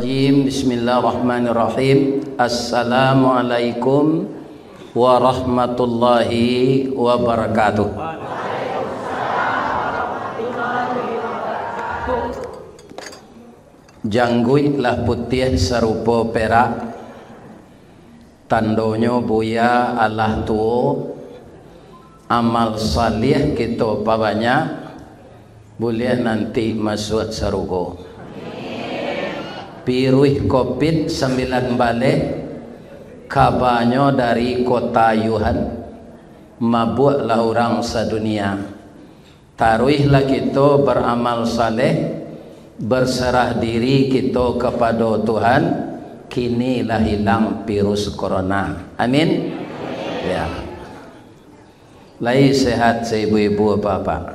Bismillahirrahmanirrahim. Assalamualaikum warahmatullahi wabarakatuh. Jangguy lah putih serupa perak, tandonyo buya Allah tuo, amal salih kita banyak, boleh nanti masuk surga. Piruih COVID-19 balik kabarnya dari kota Wuhan, mabuklah orang sedunia. Taruhlah kita beramal saleh, berserah diri kita kepada Tuhan, kinilah hilang virus corona. Amin. Ya. Lai sehat ibu-ibu bapak.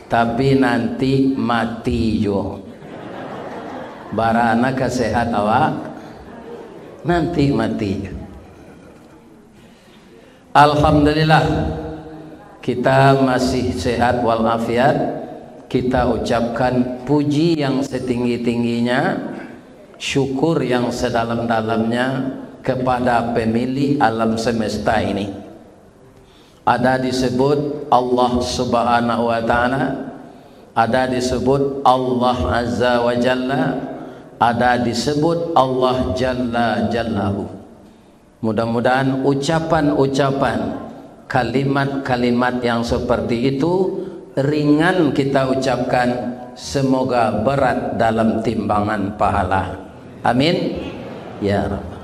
Tapi nanti mati jo. Barana kesehat awak nanti mati. Alhamdulillah kita masih sehat walafiat. Kita ucapkan puji yang setinggi-tingginya, syukur yang sedalam-dalamnya kepada pemilik alam semesta ini. Ada disebut Allah Subhanahu wa Ta'ala, ada disebut Allah Azza wa Jalla, ada disebut Allah Jalla Jallahu. Mudah-mudahan ucapan-ucapan, kalimat-kalimat yang seperti itu ringan kita ucapkan, semoga berat dalam timbangan pahala. Amin ya Rabb.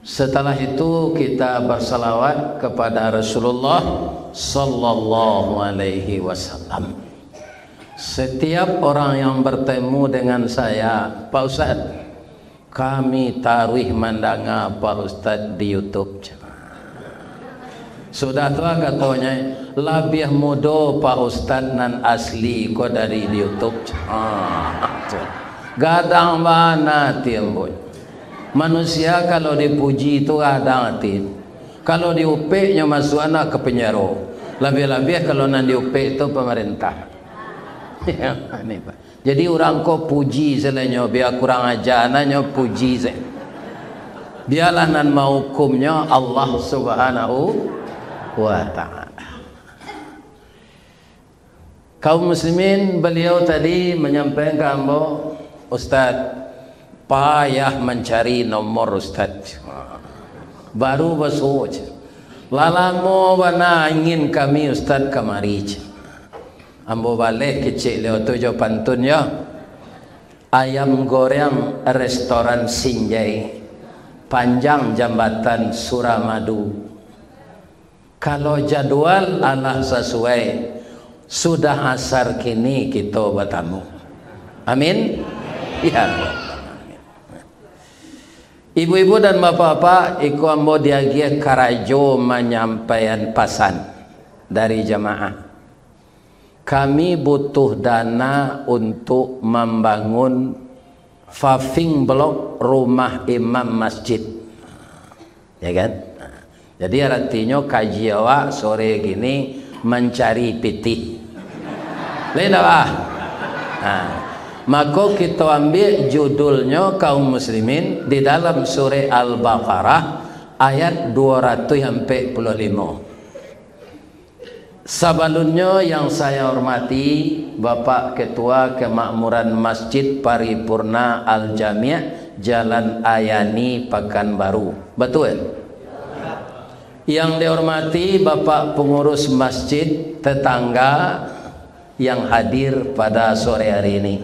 Setelah itu kita bersalawat kepada Rasulullah sallallahu alaihi wasallam. Setiap orang yang bertemu dengan saya, Pak Ustaz, kami taruh mandanga Pak Ustaz di YouTube. Sudah tua katanya, lebih muda Pak Ustaz nan asli ko dari di YouTube. Gadang mana timbul. Manusia kalau dipuji itu gadang tin. Kalau diupeknya masuk anak ke penjara. Lebih-lebih kalau nan diupek itu pemerintah. Ini Pak. Jadi orang ko puji selenya, biar kurang ajar nanya puji saya. Biarlah nan mau hukumnya Allah Subhanahu wa Ta'ala. Kaum muslimin, beliau tadi menyampaikan bahwa Ustaz payah mencari nomor Ustaz. Baru besok. Lalamo bana ingin kami Ustaz kemari. Ambo balik kecil leo tujuh pantunnya. Ayam goreng restoran Sinjai, panjang jambatan Suramadu. Kalau jadwal Allah sesuai, sudah asar kini kita bertamu. Amin. Ya. Ibu-ibu dan bapak-bapak, iku ambo diagia karajo menyampaikan pesan dari jamaah. Kami butuh dana untuk membangun paving block rumah imam masjid, ya kan? Jadi artinya kaji awak sore gini mencari pitih. Lain apa? Maka kita ambil judulnya kaum muslimin di dalam surah Al-Baqarah ayat 245. Sebelumnya yang saya hormati Bapak Ketua Kemakmuran Masjid Paripurna Al-Jami' Jalan Ayani Pekanbaru. Betul? Yang dihormati Bapak Pengurus Masjid, tetangga yang hadir pada sore hari ini.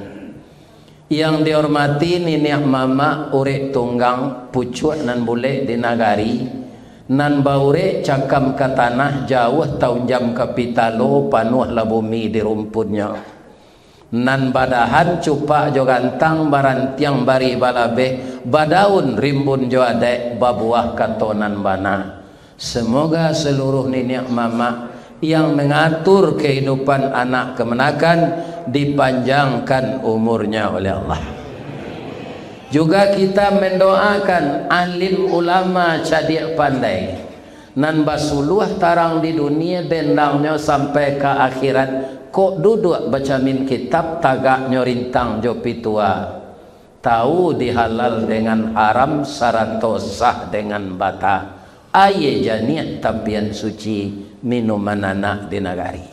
Yang dihormati Niniah Mama Urek Tunggang Pucuk nan Bule di Nagari, nan baure cakam ke tanah jauh tahun jam kapitalo panuh lah bumi di rumputnya. Nan badahan cupak jo gantang barantiang bari balabe badaun rimbun jo adek babuah katonan bana. Semoga seluruh nenek mama yang mengatur kehidupan anak kemenakan dipanjangkan umurnya oleh Allah. Juga kita mendoakan alim ulama cadik pandai nan basuluh tarang di dunia bendangnya sampai ke akhirat kok duduk baca min kitab tagak nyorintang jo pitua tahu dihalal dengan haram sarato sah dengan bata aye janiat tapian suci minuman anak di nagari.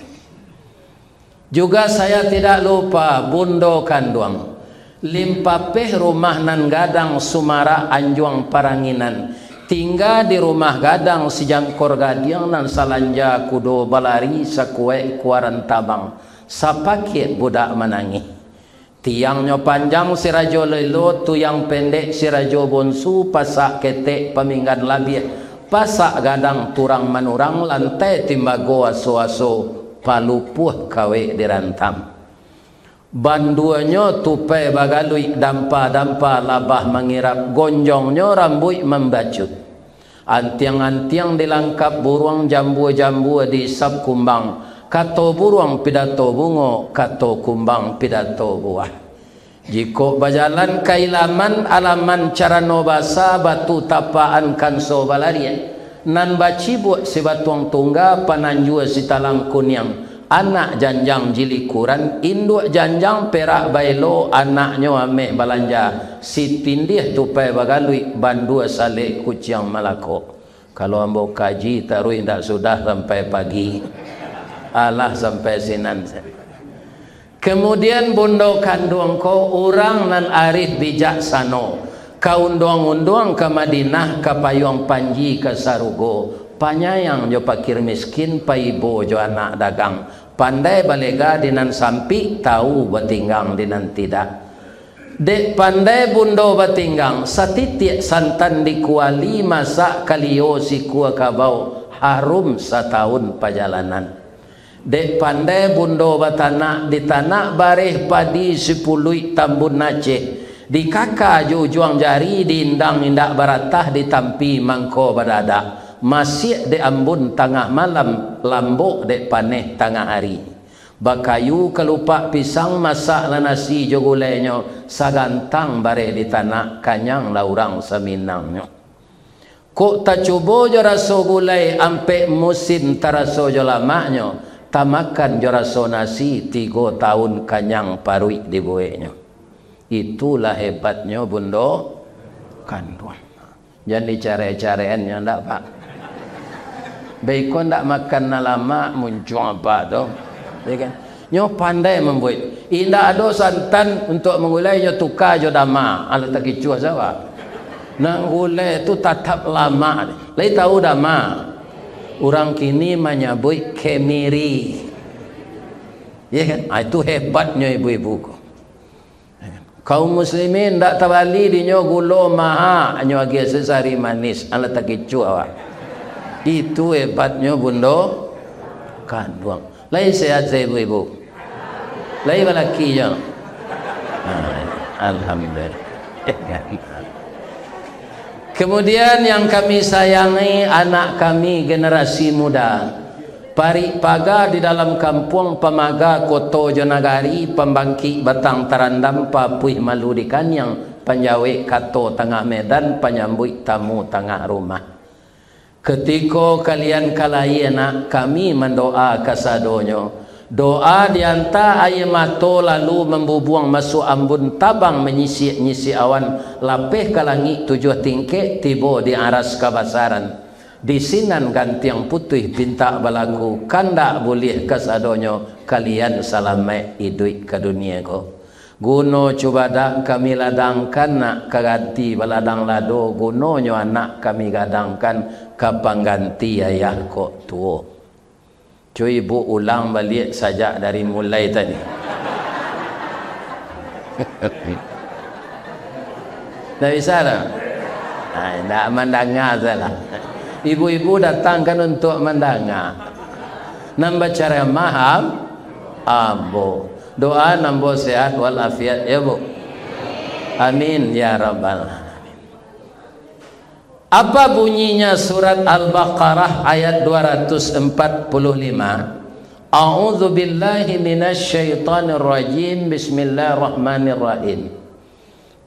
Juga saya tidak lupa bundo kanduang limpapeh rumah nan gadang Sumara Anjuang Paranginan tinggal di rumah gadang si jangkor gadiang nan salanja kudo balari sakue kuaran tabang sapake budak menangi tiangnya panjang si rajo lelo tu yang pendek si rajo bonsu pasak ketek peminggan labia pasak gadang turang manurang lantai timbago aso-aso palupuh kawe dirantam banduannya tupai bagalui dampa-dampa labah mengirap gonjongnya rambut membacut antiang-antiang dilangkap buruang jambu-jambu di sab kumbang kato buruang pidato bungo kato kumbang pidato buah jiko bajalan kailaman alaman cara nobasa batu tapaan kanso balaria nan bacibuk si batuang tungga pananjua si talang kunyang anak janjang jilikuran induk janjang perak bailo anaknya ameh balanja si tindih tupai bagalui bandua salik kuciang malako kalau ambo kaji taruh indak sudah sampai pagi alah sampai sinan. Kemudian bundo kandung ko orang nan arif bijaksano kaundong-undong ke Madinah ke payung panji ke Sarugo panyayang jo pakir miskin paibo jo anak dagang pandai balega dinan sampi tahu batinggang dinan tidak dek pandai bundo batinggang satitik santan dikuali masak kalio si kuah kabau harum setahun perjalanan dek pandai bundo batana di tanah bareh padi 10 tambun Aceh di kakak juang jari diindang indak baratah ditampi mangko badada masih de ambun tengah malam lambok de paneh tengah hari bakayu kelupak pisang masak nasi jogulenyo sagantang bare di tanah kanyang laurang seminangnya kok tak cubo jo raso gulai ampe musim taraso jo lamaknya tamakan jo raso nasi 3 tahun kanyang parui di buenya itulah hebatnya bundo kandung jadi care-careannya ndak pak baikon ndak makan lama muncul apa tu ya kan nyo pandai membuat indah ada santan untuk mengulai nyo tukar jo dama ala tak kicu sawa nak gulai tu tatap lama lai tahu dama orang kini menyebut kemiri ya kan itu hebatnya ibu-ibu kaum muslimin ndak tabali di nyo gulo maha nyo agi sesari manis ala tak kicu awak itu hebatnya bundo kandung lain sehat saya ibu-ibu lain lelaki je alhamdulillah kemudian yang kami sayangi anak kami generasi muda pari paga di dalam kampung pemaga koto jonagari pembangkit batang tarandam papuih maludikan yang penjawe kato tengah medan penyambut tamu tengah rumah ketika kalian kalayana kami mendoa kasadonyo doa dianta air mato lalu membubuang masuk ambun tabang menyisi awan lapeh ke langit 7 tingkek tiba di aras kabasaran di sinan gantiang putih pinta balaku kandak boleh kasadonyo kalian salamai idui ke dunia ko guno coba dak kami ladangkan nak kaganti baladang lado gunonyo anak kami gadangkan kapang ganti ayah kok tuo cuy ibu ulang balik saja dari mulai tadi tak bisa lah tak mendengar salah ibu-ibu datangkan untuk mendengar nambah cara maham ambo doa nambah sehat walafiat ya bu amin ya rabbal alamin. Apa bunyinya surat Al-Baqarah ayat 245 A'udzu billahi minasy syaithanir rajim bismillahirrahmanirrahim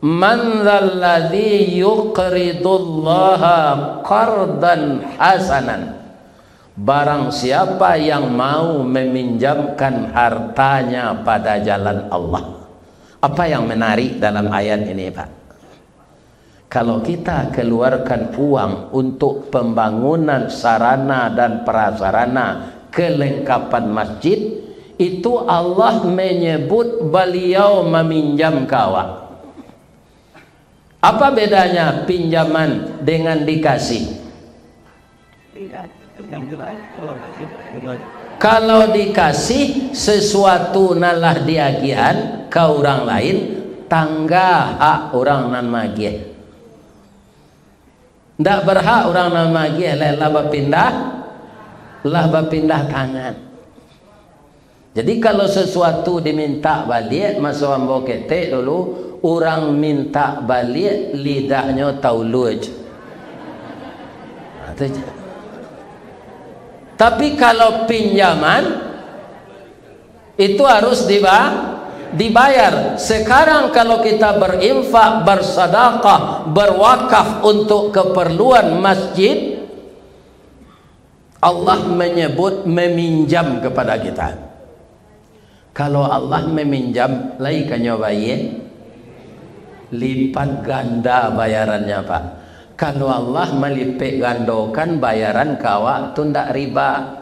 Man dzalladzi yuqridullaha qardan hasanan. Barang siapa yang mau meminjamkan hartanya pada jalan Allah. Apa yang menarik dalam ayat ini, Pak? Kalau kita keluarkan uang untuk pembangunan sarana dan prasarana kelengkapan masjid, itu Allah menyebut beliau meminjam ke awak. Apa bedanya pinjaman dengan dikasih? Kalau dikasih sesuatu nalah diagian ke orang lain, tangga hak orang nan magih. Ndak berhak orang nan magih lah berpindah tangan. Jadi kalau sesuatu diminta balik, masa ambo ketek dulu, orang minta balik lidahnya tauluj. Tapi kalau pinjaman itu harus dibayar. Sekarang kalau kita berinfak, bersedekah, berwakaf untuk keperluan masjid, Allah menyebut meminjam kepada kita. Kalau Allah meminjam, lai kanyo bayi lipat ganda bayarannya, Pak. Kalau Allah melipat gandokan bayaran ke awak tu ndak riba.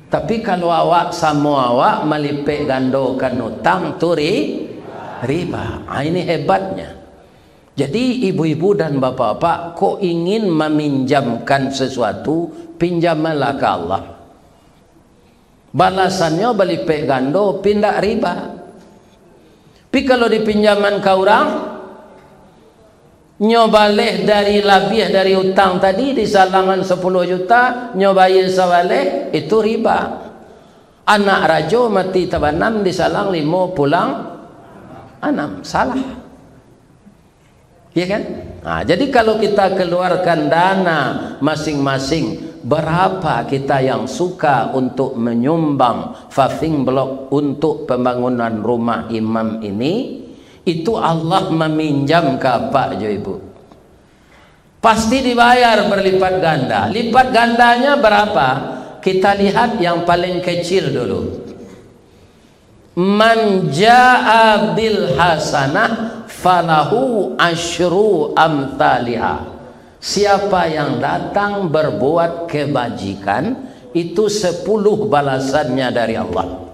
Tapi kalau awak sama awak melipat gandokan utang tu riba. Ini hebatnya. Jadi ibu-ibu dan bapak-bapak, kok ingin meminjamkan sesuatu, pinjamalah ke Allah. Balasannya melipat gando, pindah riba. Tapi kalau dipinjaman ke orang, nyobaleh dari lebih dari utang tadi, di salangan 10 juta nyobain sawaleh, itu riba. Anak rajo mati tabanam disalang 5 pulang 6, salah, ya kan? Nah, jadi kalau kita keluarkan dana masing-masing, berapa kita yang suka untuk menyumbang paving block untuk pembangunan rumah imam ini, itu Allah meminjam ke apa jo ibu? Pasti dibayar berlipat ganda. Lipat gandanya berapa? Kita lihat yang paling kecil dulu. Man jaa bil hasanah falahu asyru amthaliha. Siapa yang datang berbuat kebajikan, itu 10 balasannya dari Allah.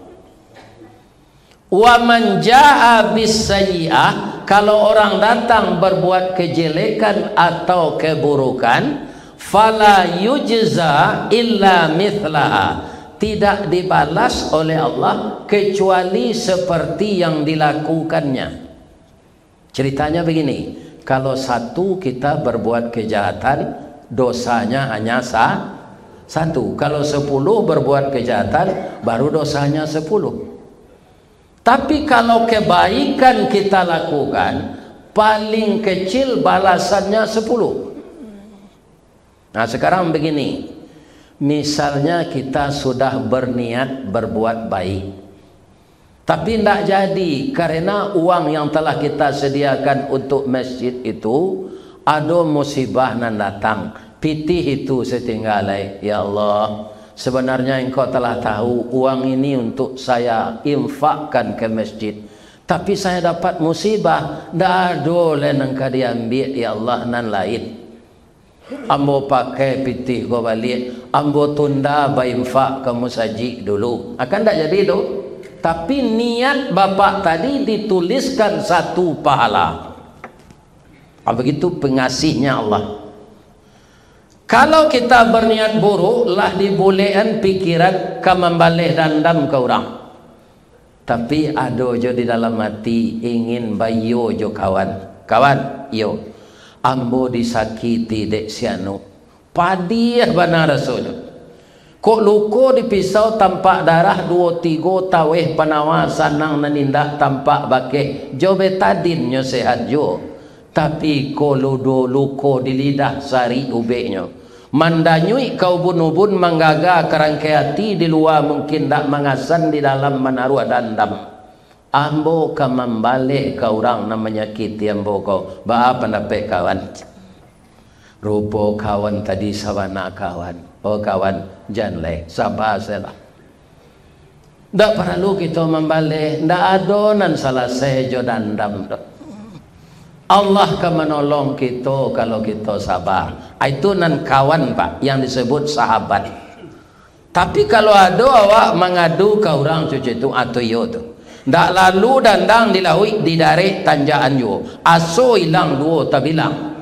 Wa man jaa bis sayyi'ah, kalau orang datang berbuat kejelekan atau keburukan, fala yujza illa mithlaha, tidak dibalas oleh Allah kecuali seperti yang dilakukannya. Ceritanya begini, kalau satu kita berbuat kejahatan, dosanya hanya satu. Kalau 10 berbuat kejahatan, baru dosanya 10. Tapi kalau kebaikan kita lakukan, paling kecil balasannya 10. Nah sekarang begini, misalnya kita sudah berniat berbuat baik, tapi tidak jadi karena uang yang telah kita sediakan untuk masjid itu ada musibah nan datang, pitih itu setinggalai. Ya Allah, sebenarnya engkau telah tahu uang ini untuk saya infakkan ke masjid, tapi saya dapat musibah, dah boleh engkau diambil ya Allah nan lain. Ambo pakai pitih go balik, ambo tunda bainfak ke musajid dulu. Akan tak jadi itu. Tapi niat bapak tadi dituliskan 1 pahala. Begitu pengasihnya Allah. Kalau kita berniat buruk, lah dibolehkan pikiran ke membalih dendam ke orang. Tapi ada jo di dalam hati ingin bayo jo kawan. Kawan, yo. Ambo disakiti dek sianu. Padiah benar rasul. Kok luko dipisau tampak darah 2-3 taweh penawasan nang nanindak tampak bakeh. Jo betadin nyo sehat jo. Tapi ko luko di lidah sari ubeknya. Mandanyui kau bunubun manggaga kerangkai hati di luar mungkin tak mengasan di dalam menaruh dandam. ambo ka membalik ke orang na menyakiti ambo kau, ba apa dapat kawan? Rupo kawan tadi sawana kawan. Oh kawan, jangan sabar saja. Tak perlu kita membalik, tak adonan salah sejo dan dam. Allah akan menolong kita kalau kita sabar. Itu nan kawan pak, yang disebut sahabat. Tapi kalau ada awak mengadu ke orang cuci itu atau yo tu, tak lalu dandang dilaui di dari tanjaan yo, aso hilang dua tak bilang.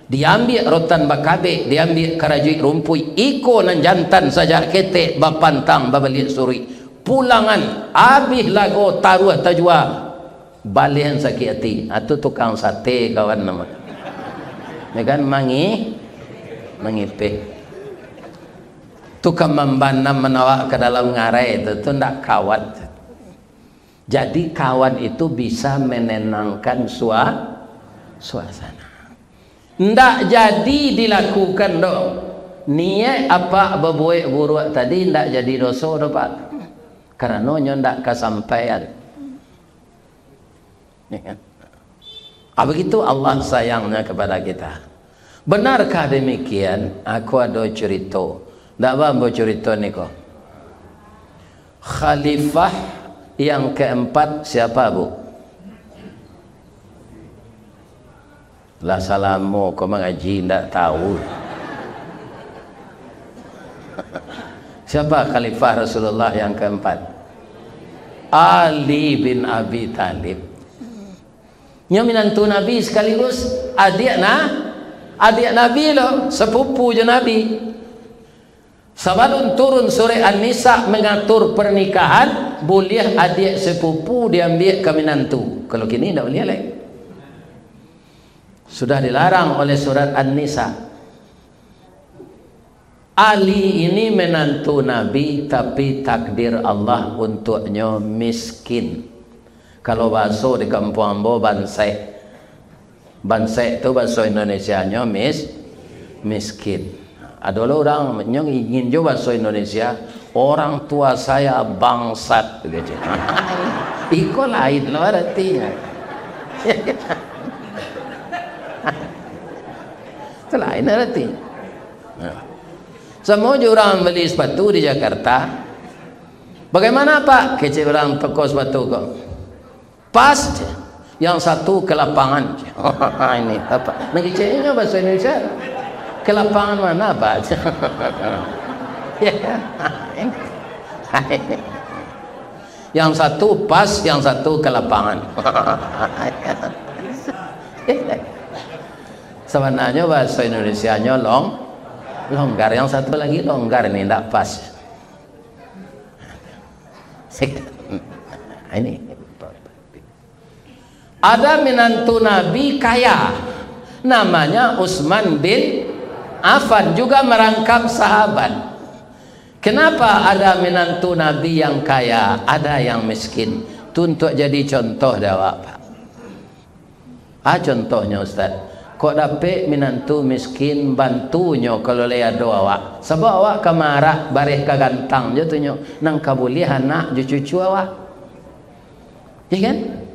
Diambil rotan bakabe, diambil kerajui rumpui, iko nan jantan saja kete bapantang babalik suri. Pulangan habis lagu taruh tajwa balian sakit hati. Itu tukang sate kawan nama. Ya kan mengipik. Tukang membanam menawak ke dalam ngarai itu ndak kawan. Jadi kawan itu bisa menenangkan suasana. Ndak jadi dilakukan dong. Niat apa berbuat buruk tadi ndak jadi dosa dah pak. Karena ndak kesampaian. Begitu Allah sayangnya kepada kita. Benarkah demikian? Aku ada cerita. Tak apa cerita ni kok. Khalifah yang keempat siapa bu? Lah salamu kau mengaji tak tahu. Siapa Khalifah Rasulullah yang keempat? Ali bin Abi Talib. Yang menantu Nabi sekaligus adik Nabi loh, sepupu je Nabi. Sebelum turun surah An-Nisa mengatur pernikahan, boleh adik sepupu diambil ke menantu. Kalau kini tak boleh lagi. Sudah dilarang oleh surat An-Nisa. Ali ini menantu Nabi, tapi takdir Allah untuknya miskin. Kalau bahasa di kampung ambo bansai. Bansai itu bahasa Indonesianya miskin. Ada orang yang ingin juga bahasa Indonesia, orang tua saya bangsat gitu. Iko lain loh artinya. Itu lain artinya. Semua orang beli sepatu di Jakarta. Bagaimana Pak? Kecil orang toko sepatu kok. Pas je. Yang satu ke lapangan je. Ini apa? Kecilnya bahasa Indonesia. Ke lapangan mana Pak? Yang satu pas, yang satu ke lapangan. Sebenarnya bahasa Indonesianya longgar, yang satu lagi longgar ini tidak pas. Ini ada menantu Nabi kaya, namanya Utsman bin Affan, juga merangkap sahabat. Kenapa ada menantu Nabi yang kaya, ada yang miskin? Itu untuk jadi contoh dah Pak. Contohnya Ustaz. Kok dapat menantu miskin bantunya kalau lihat doa awak. Sebab awak kemarah barih ke gantang je tunyo nang kabulih anak cucu awak. Ya kan?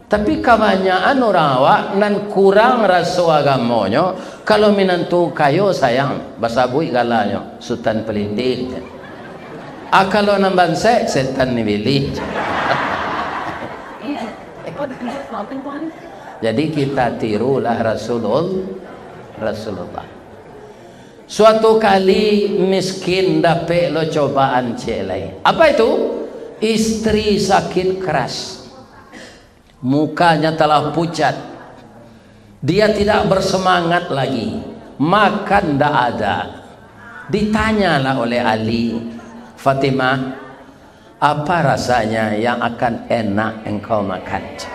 Tapi kebanyakan orang awak nan kurang rasa agamanya, kalau menantu kayo sayang bahasa bui galanya sultan pelindik. Kalau nan bansai setan ni pilih. Jadi kita tirulah Rasulullah. Suatu kali miskin dapat lo cobaan celai. Apa itu? Istri sakit keras. Mukanya telah pucat. Dia tidak bersemangat lagi. Makan tidak ada. Ditanyalah oleh Ali, Fatimah, apa rasanya yang akan enak engkau makan?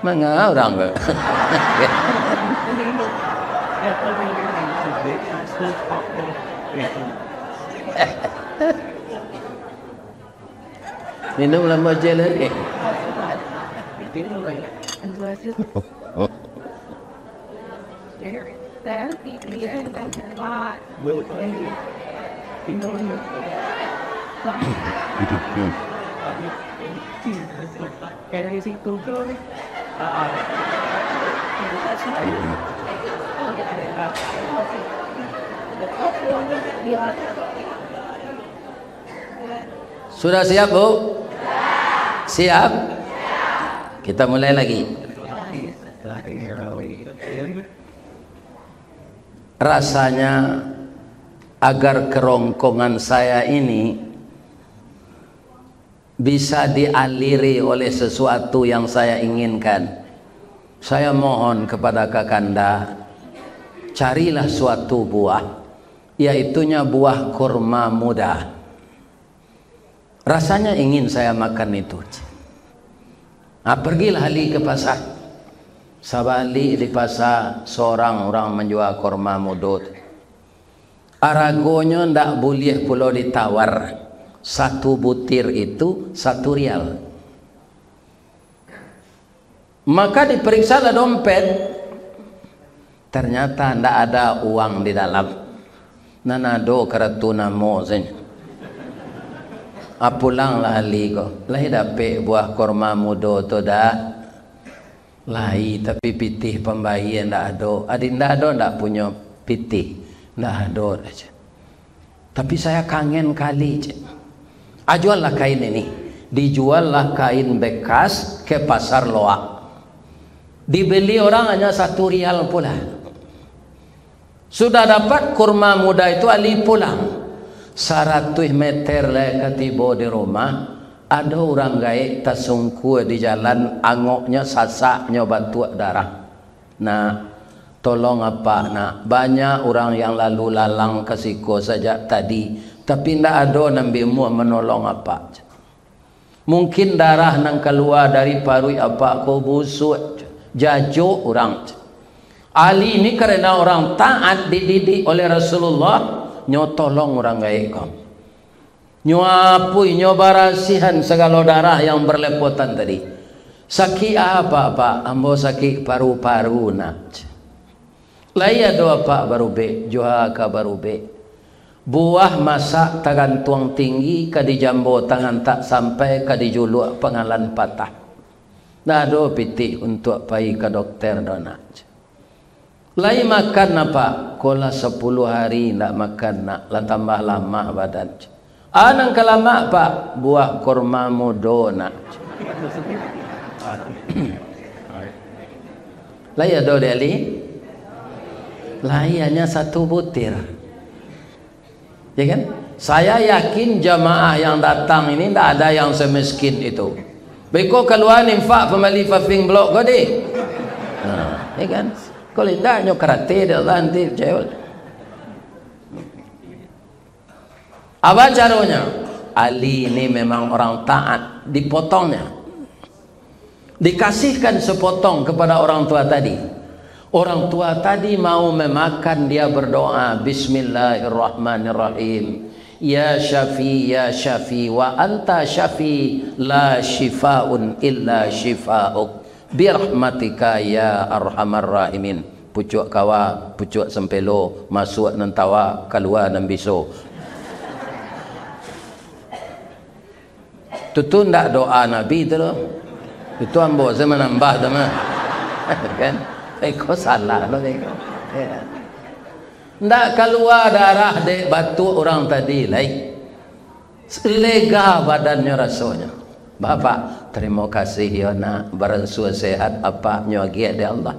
Mana orang ke? Minum lama je lagi. Sudah siap, Bu? Siap? Kita mulai lagi. Rasanya agar kerongkongan saya ini bisa dialiri oleh sesuatu yang saya inginkan, saya mohon kepada Kakanda, carilah suatu buah, yaitunya buah kurma muda. Rasanya ingin saya makan itu. Pergilah Ali ke pasar. Sabali di pasar seorang orang menjual kurma muda. Aragonya ndak boleh pula ditawar. Satu butir itu 1 rial. Maka diperiksalah dompet. Ternyata ndak ada uang di dalam. Nanado karatuna mo saja. Pulanglah Ali ko. Lahi dapet buah kurma muda tu dah. Lahi tapi pitih pembahian ndak ada. Adinda ada ndak punya pitih. Ndak ada aja. Tapi saya kangen kali. Juallah kain ini. Dijuallah kain bekas ke pasar Loak. Dibeli orang hanya 1 rial pula. Sudah dapat kurma muda itu Ali pulang. 100 meter lah ketiba di rumah, ada orang gaib tersungkur di jalan, angoknya sasaknya batu darah. Nah, tolong apa nak? Banyak orang yang lalu lalang ke siko saja tadi, tapi tidak ada nambimu menolong apa. Mungkin darah nang keluar dari parui apa ko busuk, jajuk orang. Ali ini karena orang taat dididik oleh Rasulullah. Nyo tolong orang gaib kau, nyo apui, nyo barasihan segala darah yang berlepotan tadi. Sakit apa pak? Ambo sakit paru-paru nak. Laya doa pak baru be, johaka baru be. Buah masak tangan tuang tinggi, kadi jambo tangan tak sampai, kadi juluk pengalan patah. Dah do pitik untuk pai ke dokter donak. Lai makan apa? Kola 10 hari nak makan nak, lah tambah lama badan. Anang kelama pak, buah kurma muda nak. Lai ada deli? Lai hanya 1 butir. Ya kan? Saya yakin jamaah yang datang ini tidak ada yang semiskin itu. Beko keluar infak pembeli fafing blok kau deh. Nah, ya kan? Kalau tidak nyo karate dia nanti cewek. Apa caranya? Ali ini memang orang taat, dipotongnya. Dikasihkan sepotong kepada orang tua tadi. Orang tua tadi mau memakan, dia berdoa Bismillahirrahmanirrahim. Ya Syafi wa anta Syafi la shifaun illa shifa'uk. Birahmatika ya arhamar rahimin. Pucuk kawa, pucuk sempelo, masuk nan tawa, keluar nan biso. Itu ndak doa Nabi tu loh. Itu ambo saya menambah teman. Kan? Kau salah loh tengok. Ya. Ndak keluar darah dek batu orang tadi lain. Lega badannya rasanya. Bapak, terima kasih ya nak, beransur sehat apa nyuagi ada Allah.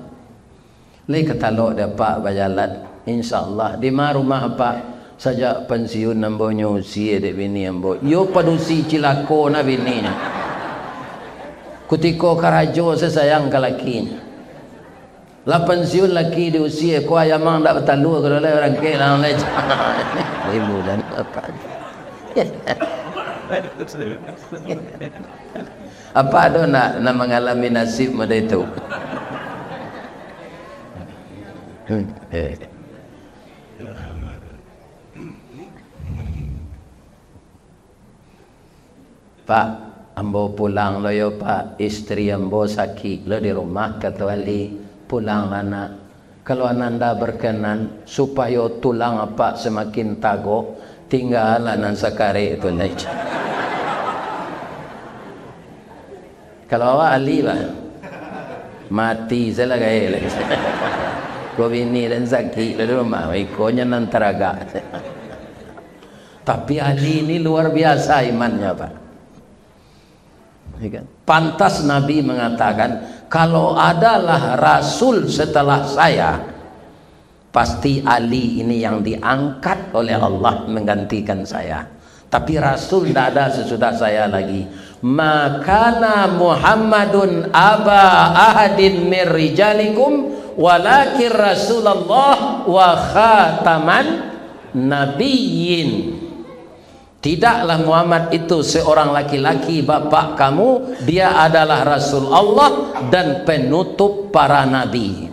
Lai ketalok dapat berjalan, insyaAllah. Di rumah apa saja pensiun nambonya usia dek bini ambo. Yo padusi cilako na bininya. Kutiko karajo sesayang ke lakinya. Lah pensiun laki di usia ko ayamang dak betalu kalau lai orang ke lang lai. Ibu dan apa. Apa ada nak mengalami nasib pada itu? Pak, ambo pulang lo yo pak, istri ambo sakit lo di rumah kata wali, pulang anak. Kalau ananda berkenan supaya tulang apa semakin tago, tinggalan sakare itu naik. Kalau awak Ali lah, mati saya gaya lagi. Kau bini dan Zaki dari rumah, ikonya nantaraga. Tapi Ali ini luar biasa imannya, Pak. Pantas Nabi mengatakan, kalau adalah Rasul setelah saya, pasti Ali ini yang diangkat oleh Allah menggantikan saya. Tapi Rasul tidak ada sesudah saya lagi. Makana Muhammadun aba ahadin min rijalikum walakin Rasulullah wa khataman nabiyyin. Tidaklah Muhammad itu seorang laki-laki bapak kamu, dia adalah Rasul Allah dan penutup para nabi.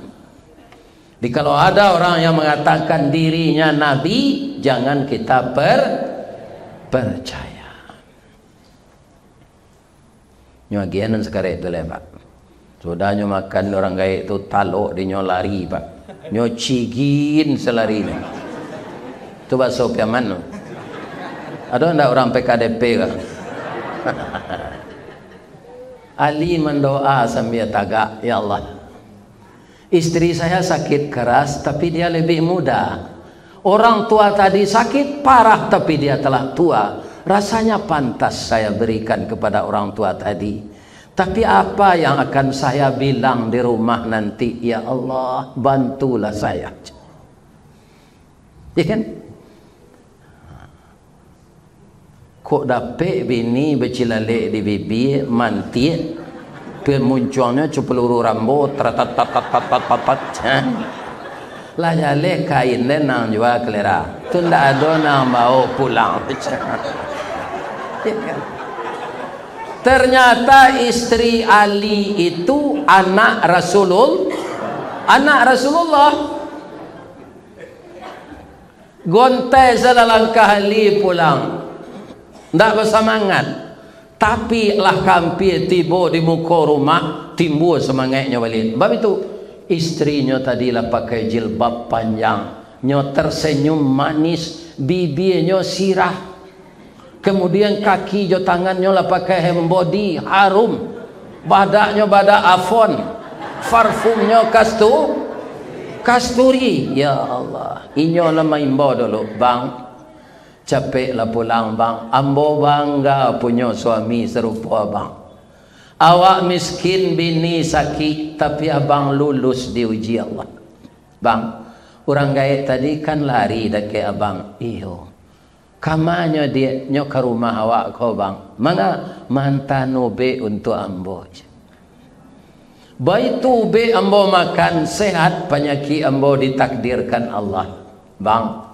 Jadi kalau ada orang yang mengatakan dirinya nabi, jangan kita percaya. Nyo agianan sekarang itu lah, Pak. Sudah nyo makan orang gaya itu taluk di nyo lari, Pak. Nyo cigin selari ni. Itu bakso piaman. Ada enggak orang PKDP kah? Ali mendoa sambil tagak, ya Allah, istri saya sakit keras tapi dia lebih muda. Orang tua tadi sakit parah tapi dia telah tua. Rasanya pantas saya berikan kepada orang tua tadi. Tapi apa yang akan saya bilang di rumah nanti? Ya Allah, bantulah saya. Ya kan? Kok dapet bini bercilalek di bibir, mantik, pemunculnya peluru rambut, teratat-tat-tat-tat-tat-tat. Lah jale kain dan nang jual kelera. Tu ndak ada nang bawa pulang. Ternyata istri Ali itu anak Rasulullah. Gontai selangkah Ali pulang. Ndak bersemangat. Tapi lah kampir tiba di muka rumah, timbul semangatnya balik. Sebab itu istrinya tadilah pakai jilbab panjang, nyo tersenyum manis, bibirnya sirah. Kemudian kaki jo tangannya lah pakai hem body harum, badaknya badak Avon, parfumnya kasturi. Ya Allah, inyo lah main dulu, bang. Capek lah pulang, bang. Ambo bangga punya suami serupa abang. Awak miskin bini sakit, tapi abang lulus diuji Allah. Bang, orang gaib tadi kan lari dekat abang. Iyo, kamanya dia nyok ke rumah awak kau bang. Mana mantan ube untuk ambo. Baik tu ube ambo makan sehat, penyakit ambo ditakdirkan Allah. Bang,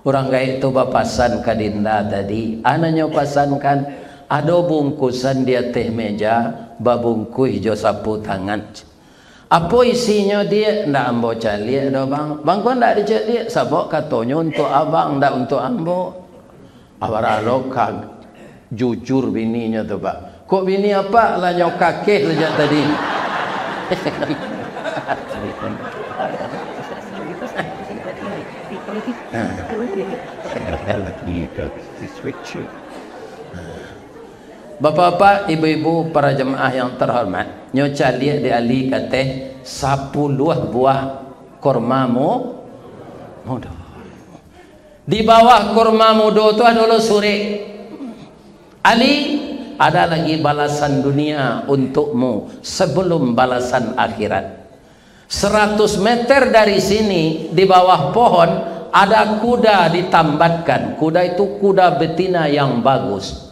orang gaib tu bapasan ke dinda tadi. Anaknya pasankan, ada bungkusan di atas meja, babungkus jo sapu tangan. Apa isinya dia? Ndak ambo cari dah bang. Bang kau ndak dicari? Sabok katanya untuk abang, ndak untuk ambo. Awaralo kag jujur bininya tu pak. Kok bini apa lah nyok kakek sejak tadi? Bapak-bapak, ibu-ibu, para jemaah yang terhormat, nyoca lihat di Ali kata 10 buah kurma muda. Di bawah kurma muda itu adalah suri. Ali, ada lagi balasan dunia untukmu sebelum balasan akhirat. 100 meter dari sini di bawah pohon ada kuda ditambatkan. Kuda itu kuda betina yang bagus.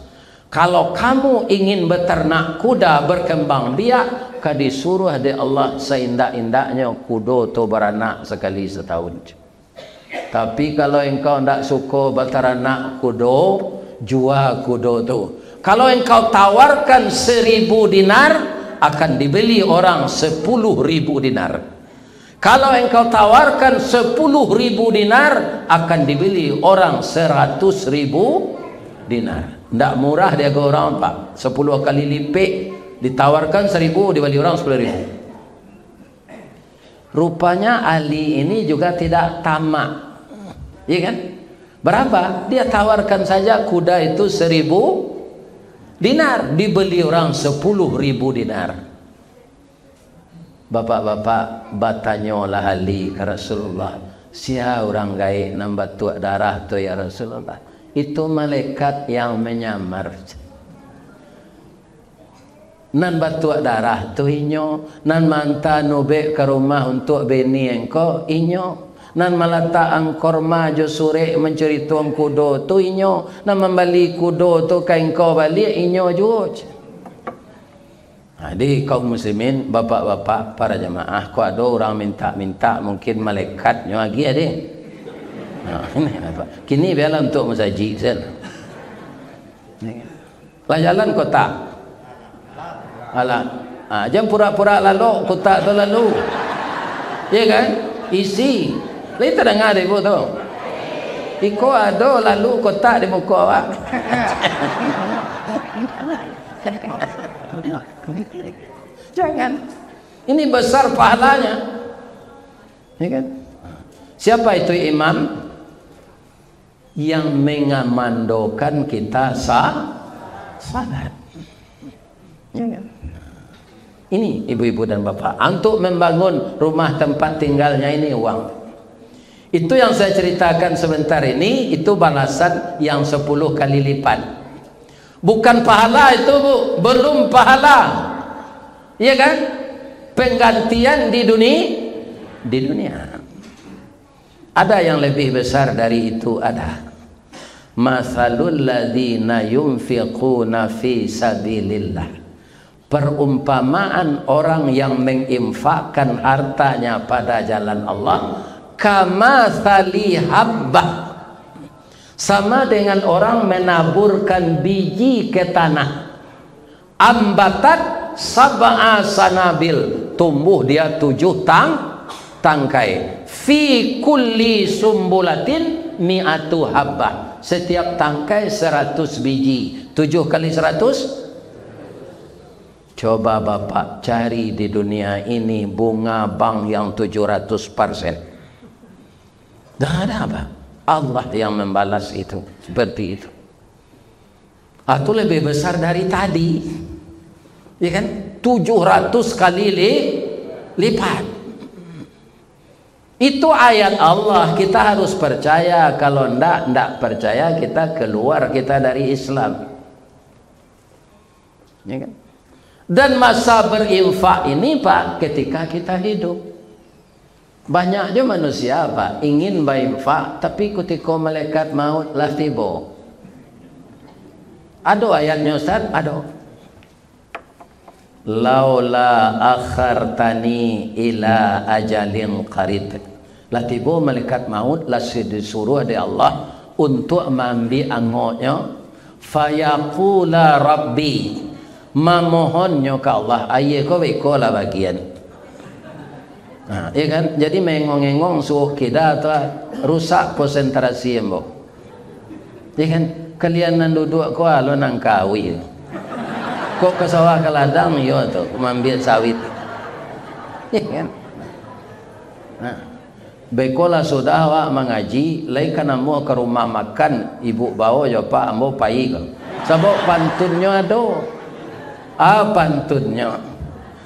Kalau kamu ingin beternak kuda berkembang biak, disuruh oleh Allah seindak-indaknya kuda tu beranak sekali setahun. Tapi kalau engkau tidak suka beternak kuda, jual kuda tu. Kalau engkau tawarkan 1000 dinar, akan dibeli orang 10.000 dinar. Kalau engkau tawarkan 10.000 dinar, akan dibeli orang 100.000 dinar. Tidak murah dia ke orang pak. 10 kali lipat, ditawarkan 1.000, dibeli orang 10.000. Rupanya Ali ini juga tidak tamak, ya kan? Berapa? Dia tawarkan saja kuda itu 1.000 dinar, dibeli orang 10.000 dinar. Bapak-bapak batanyolah ahli ke Rasulullah, sia orang gaib nambah tuak darah tu ya Rasulullah. Itu malaikat yang menyamar. Nan batuak darah tu inyo, nan manta nubek ke rumah untuk bini engkau inyo, nan malata ang korma jo sore mencuri tuang kudo tu inyo, nan membeli kudo tu ka engkau balik inyo juga. Jadi kaum muslimin, bapak-bapak, para jemaah, kok ada orang minta-minta mungkin malaikatnya lagi ada. Ini apa? Kini biarlah untuk masjid sen. Lah jalan kota. Alah, jangan pura-pura lalu, kota tu lalu, ya kan? Isi, kita dengar ibu tu. Iko ada lalu kota di muka awak. Jangan. Ini besar pahalanya, ya kan? Siapa itu imam yang mengamandokan kita salat? Ya kan? Ini ibu-ibu dan bapak, untuk membangun rumah tempat tinggalnya ini uang. Itu yang saya ceritakan sebentar ini, itu balasan yang 10 kali lipat. Bukan pahala itu, Bu, belum pahala. Iya kan? Penggantian di dunia. Ada yang lebih besar dari itu, ada. Masalul ladzina yunfiquna fi sabilillah. Perumpamaan orang yang menginfakkan hartanya pada jalan Allah, kamathali habbah, sama dengan orang menaburkan biji ke tanah, ambatat sab'a sanabil, tumbuh dia 7 tangkai, fi kulli sumbulatin mi'atu habbah, setiap tangkai 100 biji, 7 kali 100. Coba bapak cari di dunia ini bunga bank yang 700%. Dah ada apa? Allah yang membalas itu seperti itu. Atau lebih besar dari tadi, ya kan? 700 kali lipat. Itu ayat Allah, kita harus percaya. Kalau ndak percaya, kita keluar dari Islam, ya kan? Dan masa berinfak ini Pak, ketika kita hidup. Banyak je manusia Pak ingin berinfak, tapi ketika malaikat maut lah tiba. Ada ayatnya Ustaz? Ada. Laula akhartani ila ajalin qarib. Lah tiba malaikat maut, lah disuruh oleh Allah untuk mengambil angotnya. Fayaqula rabbi, memohonnya ke Allah, ayah kau beko lah bagian. Nah, ya kan? Jadi mengong-engong suruh kita tu rusak konsentrasi embo. Ya kan? Kalian nan duduk kau alo nang kawi. Kau ke sawah ke ladang yo tu mengambil sawit. Ya kan? Nah, bekola sudah awak mengaji, lai kana mau ke rumah makan, ibu bawa jo Pak ambo pai ko. Sebab pantunnya ada. Pantunnya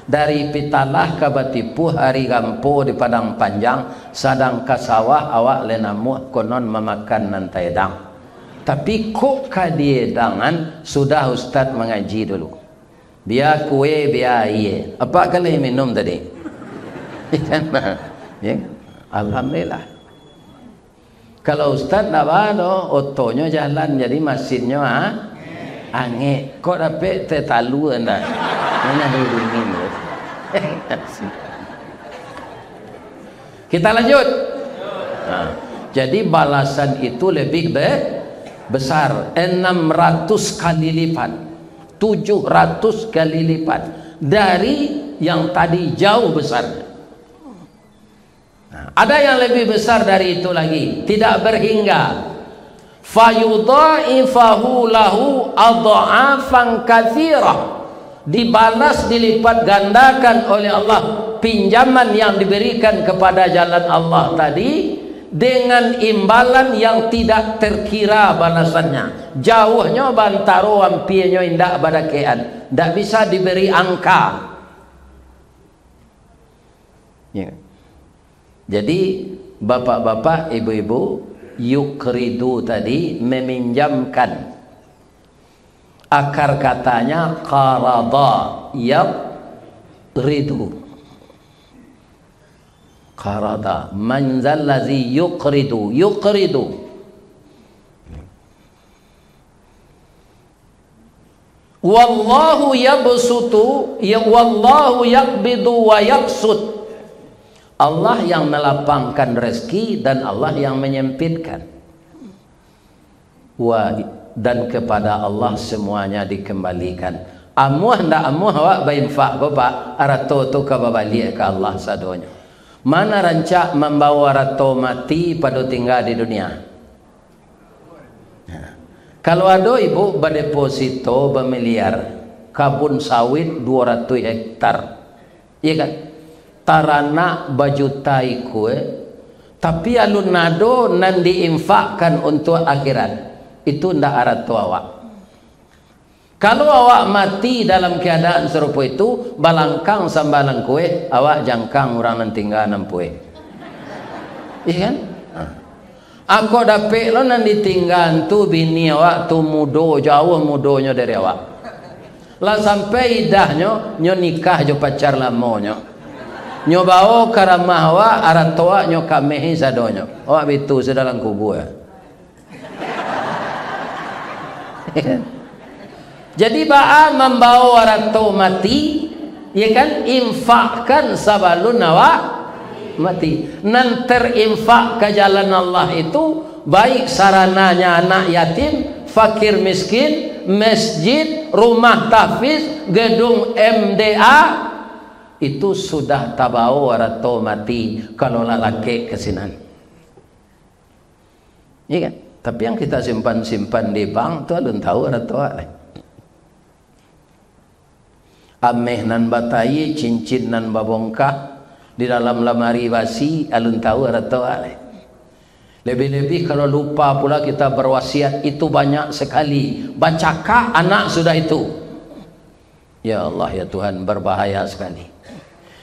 dari pitalah ke batipu hari gampo di padang panjang, sadang ke sawah awak lenamu konon memakan nantai dang. Tapi kok kadiedangan sudah Ustaz mengaji dulu. Biar kue biar iye. Apa kali minum tadi? Ya, alhamdulillah. Kalau Ustaz nak balo, otonya jalan jadi mesinnya ange, kok dapat tetalu anda, mana hidungin? Kita lanjut. Nah, jadi balasan itu lebih besar, 600 kali lipat, 700 kali lipat dari yang tadi jauh besar. Nah, ada yang lebih besar dari itu lagi, tidak berhingga. Fayudha'ifahu lahu adha'afan katsirah, dibalas dilipat gandakan oleh Allah pinjaman yang diberikan kepada jalan Allah tadi dengan imbalan yang tidak terkira balasannya. Jauhnya bantaro ampirnya indak badakean, tidak bisa diberi angka. Ya. Jadi bapak-bapak, ibu-ibu, yukridu tadi meminjamkan. Akar katanya qarada yaqridu. Qarada, man zallazi yuqridu, yuqridu. Wallahu yabsutu, ya wallahu yaqbidu wa yaqsud. Allah yang melapangkan rezeki dan Allah yang menyempitkan. Dan kepada Allah semuanya dikembalikan. Amuah ndak amuah awak bainfak bapak arato tu ka babalik ke Allah sadonya. Mana rancak membawa arato mati pada tinggal di dunia. Kalau ada ibu berdeposito bermiliar, kabun sawit 200 hektar, iya kan? Tarana bajutai kue, tapi alun nado nan diinfakkan untuk akhirat. Itu ndak arato awak. Kalau awak mati dalam keadaan serupa itu, balangkang sambalang kue, awak jangkang orang nan tinggal nampue. Iya kan? Aku dapet lo nan ditinggal tu bini awak tu mudo, jauh mudonya dari awak. Lah sampai idahnya nyo nikah jo pacar lamonyo. Nyo bawa karamah awak arato awak nyo kamehi sadonyo. Awak bitu sedalam kubur. Jadi ba'a membawa arato mati, ya kan, infakkan sabalun awak mati. Nan terinfak ke jalan Allah itu baik sarananya anak yatim, fakir miskin, masjid, rumah tahfiz, gedung MDA, itu sudah tabau arato mati kalau lalaki kesinan. Iya kan? Tapi yang kita simpan-simpan di bank tu alun tahu arato alai. Ameh nan batai, cincin nan babongkah di dalam lemari basi alun tahu arato alai. Lebih-lebih kalau lupa pula kita berwasiat, itu banyak sekali. Bacakah anak sudah itu? Ya Allah ya Tuhan, berbahaya sekali.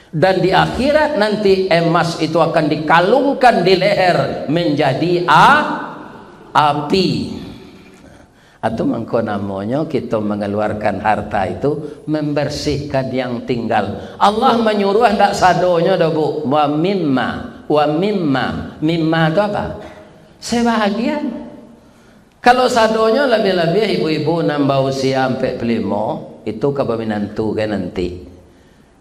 Dan di akhirat nanti emas itu akan dikalungkan di leher menjadi api. Atau mengko namanya kita mengeluarkan harta itu membersihkan yang tinggal. Allah menyuruh hendak sadonya dah bu. Wa mimma itu apa? Sebahagian. Kalau sadonya lebih-lebih ibu-ibu nambah usia sampai 45, itu kepeminantu kan nanti.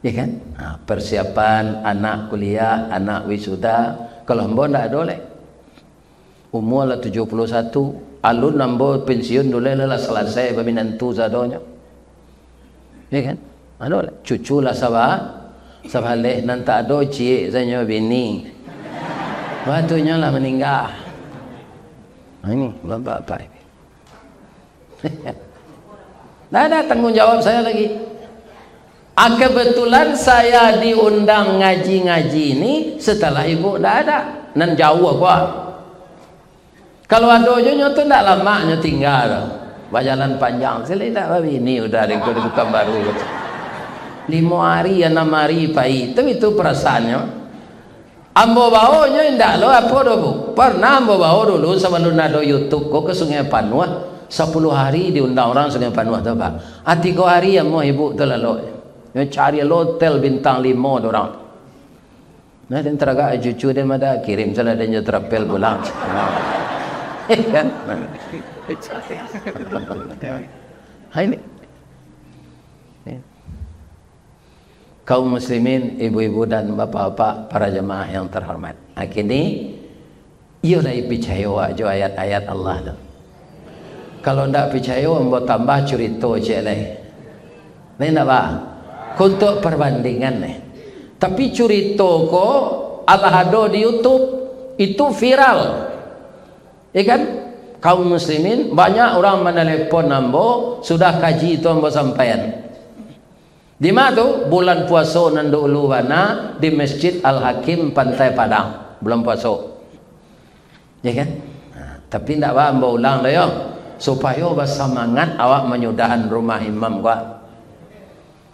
Ya kan? Nah, persiapan anak kuliah, anak wisuda. Kalau hamba ndak ada oleh. Umur lah 71, alun nambo pensiun dulu lah selesai peminantu sadonya. Ya kan? Ada oleh. Cucu lah sabah leh nanti ada cie saya bini. Waktunya lah meninggal. Nah, ini bapak apa ini? Tidak ada tanggung jawab saya lagi. Kebetulan saya diundang ngaji-ngaji ini setelah ibu tidak ada, nan jauh apa? Kalau ada nyo tu tidak lama nyo tinggal, berjalan panjang. Saya tidak babi ini udah dibuka baru. 5 hari 6 hari pai, itu perasaannya. Ambo bawa nyo indah lo apa dobu? Pernah ambo bawa dulu sebelum ada YouTube kok ke Sungai Panuah 10 hari diundang orang Sungai Panuah tu apa? 3 hari yang mau ibu tu lalu. Cari hotel bintang 5 orang. Nah, dan teraga cucu dia ada kirim salah dia terapel pulang. Kan? Ini. Kaum muslimin, ibu-ibu dan bapak-bapak, para jemaah yang terhormat. Akhirnya, ia dah percaya wajah ayat-ayat Allah tu. Kalau ndak percaya, ambo tambah cerita je lah. Ni nak ba? Untuk perbandingan nih. Tapi cerita ko ada di YouTube itu viral. Ya kan? Kaum muslimin banyak orang menelepon ambo sudah kaji itu ambo sampaian. Di mana tu? Bulan puasa nandu uluwana di Masjid Al Hakim Pantai Padang. Bulan puasa. Ya kan? Tapi tidak apa ambo ulang dah yo, supaya bersemangat awak menyudahan rumah imam gua.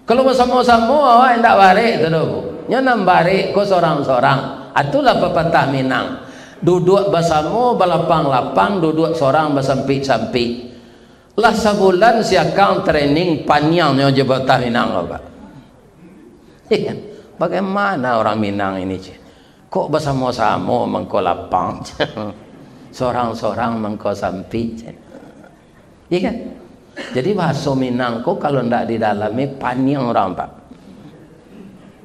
Kalau bersama-sama awak tidak barik tu dah. Nya nam barik ko sorang-sorang. Atulah pepatah Minang. Duduk bersama belapang-lapang, duduk sorang bersampik-sampik. Lah sebulan siakang training panjangnya je pepatah Minang apa? Ya, bagaimana orang Minang ini? Kok bersama-sama mengko lapang? Sorang-sorang mengko sampik. Ya kan? Jadi bahasa Minang kok kalau ndak didalami panjang orang pak.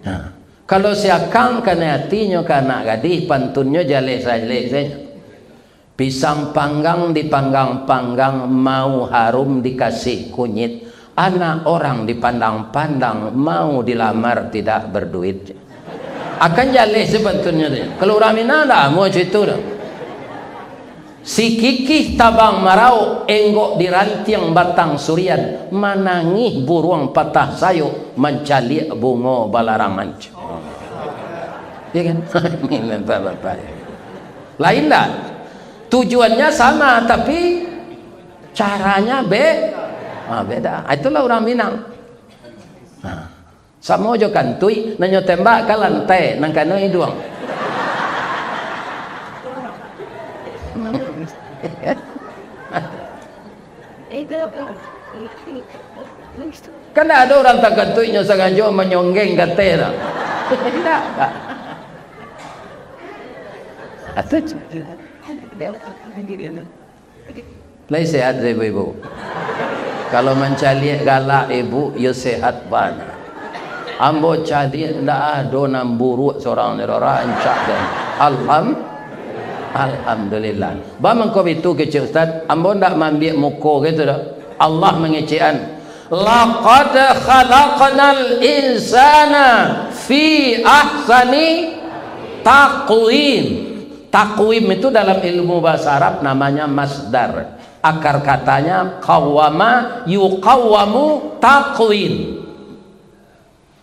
Nah, kalau siakang kena hatinya kana gadis pantunnya jale saja. Pisang panggang dipanggang-panggang mau harum dikasih kunyit. Anak orang dipandang-pandang mau dilamar tidak berduit. Akan jale sebetulnya dia. Kalau orang Minang dah mau cerita dah. Si kikih tabang marau enggok diranting batang surian manangih buruang patah sayuk mencalik bunga balarangan. Ya kan? Lain tak? Tujuannya sama tapi caranya beda. Itulah orang Minang. Sama aja kantui nanyo tembak ke lantai nang kana hidung. Kan ada orang tak kantui sengaja menyonggeng katera. Tidak. Atau lai sehat ibu-ibu. Kalau mencari galak ibu, ya sehat pan. Ambo cari ndak ada nam buruk seorang rancak dan alhamdulillah. Bang kau itu kecil Ustaz, ambo ndak mambil muka gitu dah. Allah mengecekan. Laqad khalaqnal insana fi ahsani taqwim. Taqwim itu dalam ilmu bahasa Arab namanya masdar. Akar katanya qawwama yuqawwamu taqwim.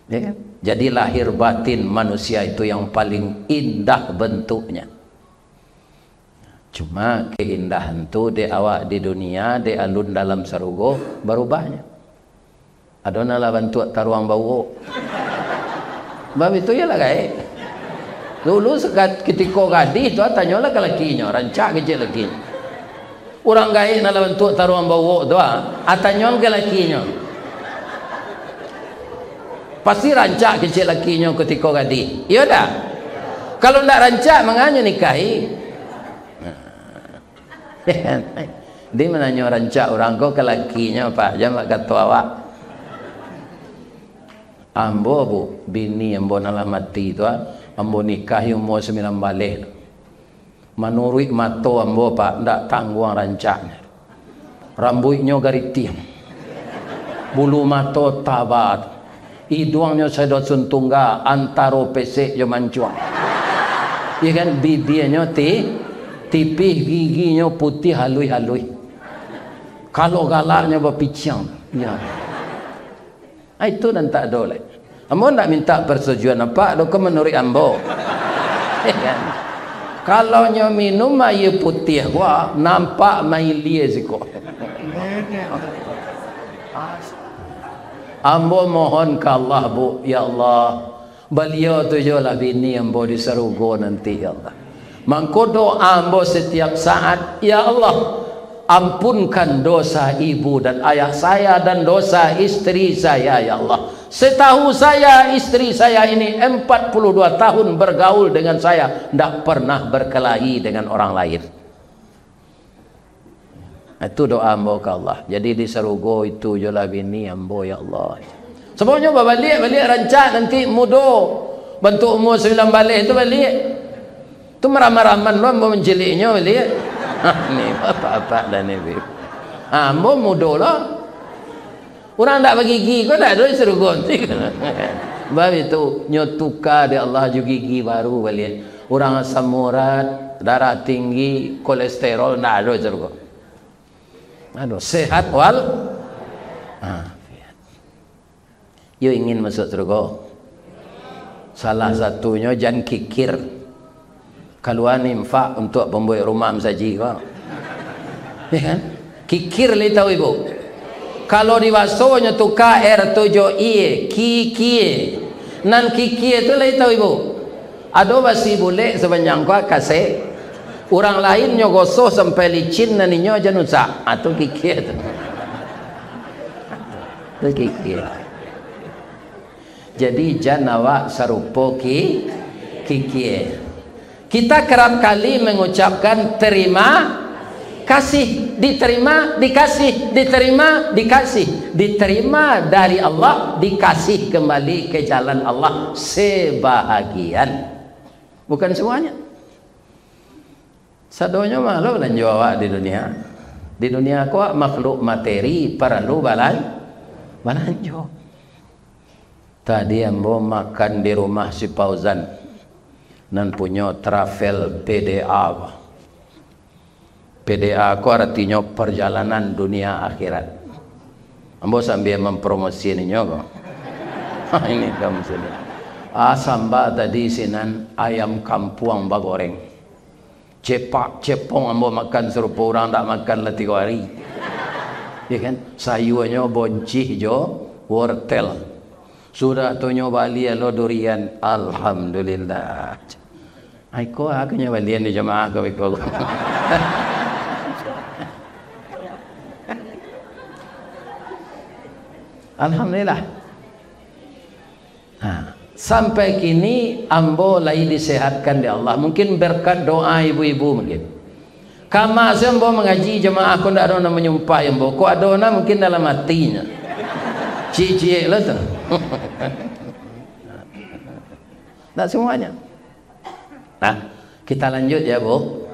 Ya, jadi lahir batin manusia itu yang paling indah bentuknya. Cuma keindahan itu di awak di dunia, di alun dalam sarugo berubahnya. Adona lah bantu taruang bau. Bab itu ya lah guys. Dulu sekat ketika gadis tu tanyalah ke lakinya, rancak kecil lakinya. Orang gaib nak bentuk taruhan bawa tu tanyalah ke lakinya. Pasti rancak kecil lakinya ketika gadis. Ya dah. Kalau ndak rancak menganya nikahi. Dia menanya rancak orang kau ke lakinya pak, jangan kata awak. Ambo bu bini ambo nalah mati tu ambo nikahi umur 9 balik. Menurut mato ambo pak ndak tangguang rancaknya. Rambutnya gariting. Bulu mato tabat. Hidungnya sedot suntungga antaro pesek jo mancuang. Ya kan bibirnya tipih, giginya putih halui-halui. Kalau galaknya berpicang. Ya. Itu dan tak boleh. Ambo nak minta persetujuan apa? Dok menurut ambo. Kan? Kalau nyo minum air putih gua nampak mai lie siko. Ambo mohon ke Allah bu, ya Allah, beliau tu je lah bini ambo di sarugo nanti ya Allah. Mangko doa ambo setiap saat, ya Allah, ampunkan dosa ibu dan ayah saya dan dosa istri saya ya Allah. Setahu saya istri saya ini 42 tahun bergaul dengan saya, tidak pernah berkelahi dengan orang lain. Itu doa ambo ke Allah. Jadi di sarugo itu je lah bini ambo ya Allah. Semuanya balik rancak nanti mudo bentuk umur 9 balik itu balik. Itu marah-marahan lo ambo menjeliknya balik. Ni apa-apa dan ni. Ambo mudo lah. Orang tak bagi gigi kau tak ada suruh gonti. Sebab itu nyotuka di Allah juga gigi baru balik. Orang asam urat, darah tinggi, kolesterol tak ada suruh. Aduh, sehat wal. You ingin masuk surga? Salah satunya jangan kikir. Keluar ni infak untuk pembuat rumah mensaji kau. Ya kan? Kikir li tahu ibu. Kalau diwasonya tu KR7IE, kikie. Nan kikie tu li tahu ibu. Ado basi boleh sebanyak kau kasih. Orang lain nyo gosoh sampai licin nan nyo aja nusa. Atau kikie tu. Tu kikie. Jadi janawa sarupo kikie. Kita kerap kali mengucapkan terima kasih, diterima, dikasih, diterima, dikasih, diterima dari Allah, dikasih kembali ke jalan Allah sebahagian, bukan semuanya. Sadonya malu dan jawab di dunia. Di dunia kau makhluk materi perlu balanjo. Tadi ambo makan di rumah si Fauzan. Nan punya travel PDA. PDA ku artinya perjalanan dunia akhirat. Ambo sambil mempromosikannya kok. Ini kamu sudah. Samba tadi sinan ayam kampung bagoreng. Cepak cepong ambo makan serupa orang tak makan lah 3 hari. Ya kan? Sayurnya boncih jo wortel. Sudah tunyo bali lo durian. Alhamdulillah. Aiko akunya balian di jemaah kau iko. Alhamdulillah. Sampai kini ambo lagi disehatkan di Allah. Mungkin berkat doa ibu-ibu mungkin. Kama sembo mengaji jemaah aku ndak ada nak menyumpah ambo. Ko adona mungkin dalam hatinya. Cie-cie lah tu. Tak semuanya. Nah, kita lanjut ya Bu.